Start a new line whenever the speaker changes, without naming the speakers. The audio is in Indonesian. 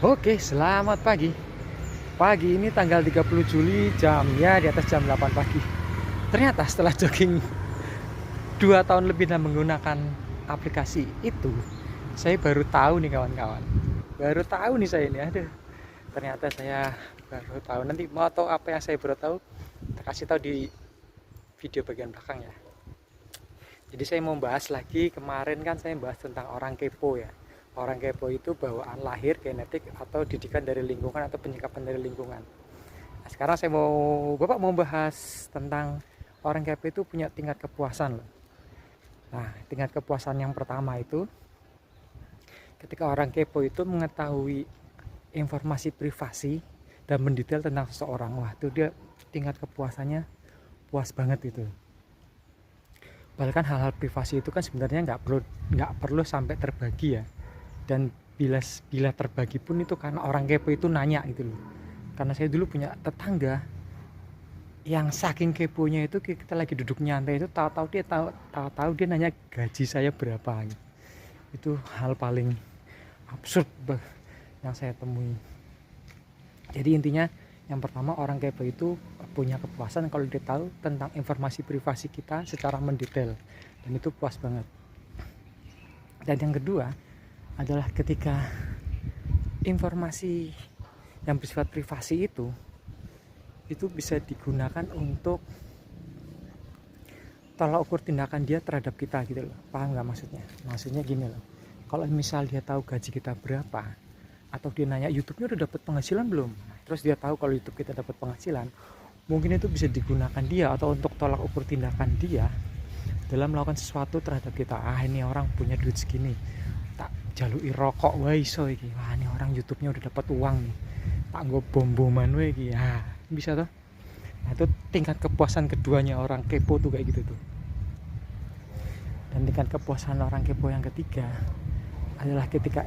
Oke, selamat pagi. Pagi ini tanggal 30 Juli jamnya di atas jam 8 pagi. Ternyata setelah jogging 2 tahun lebih dan menggunakan aplikasi itu, saya baru tahu nih kawan-kawan. Baru tahu nih saya ini, aduh. Ternyata saya baru tahu. Nanti mau tahu apa yang saya baru tahu, kita kasih tahu di video bagian belakang ya. Jadi saya mau bahas lagi, kemarin kan saya bahas tentang orang kepo ya. Orang kepo itu bawaan lahir, genetik, atau didikan dari lingkungan atau penyikapan dari lingkungan. Nah, sekarang Bapak mau bahas tentang orang kepo itu punya tingkat kepuasan loh. Nah, tingkat kepuasan yang pertama itu ketika orang kepo itu mengetahui informasi privasi dan mendetail tentang seseorang. Wah, itu dia tingkat kepuasannya puas banget gitu. Bahkan hal-hal privasi itu kan sebenarnya nggak perlu sampai terbagi ya. Dan bila terbagi pun itu karena orang kepo itu nanya gitu loh. Karena saya dulu punya tetangga yang saking keponya itu, kita lagi duduk nyantai itu tahu-tahu dia nanya gaji saya berapa gitu. Itu hal paling absurd yang saya temui. Jadi intinya yang pertama, orang kepo itu punya kepuasan kalau dia tahu tentang informasi privasi kita secara mendetail, dan itu puas banget. Dan yang kedua adalah ketika informasi yang bersifat privasi itu bisa digunakan untuk tolak ukur tindakan dia terhadap kita gitu loh. Paham nggak maksudnya? Maksudnya gini loh, kalau misal dia tahu gaji kita berapa, atau dia nanya YouTube-nya udah dapat penghasilan belum, terus dia tahu kalau YouTube kita dapat penghasilan, mungkin itu bisa digunakan dia atau untuk tolak ukur tindakan dia dalam melakukan sesuatu terhadap kita. Ini orang punya duit segini, tak jalui rokok wae iso iki. Wah, ini orang YouTube-nya udah dapat uang nih, tak nggo bom-boman wae iki. Bisa tuh. Nah, itu tingkat kepuasan keduanya orang kepo tuh kayak gitu tuh. Dan tingkat kepuasan orang kepo yang ketiga adalah ketika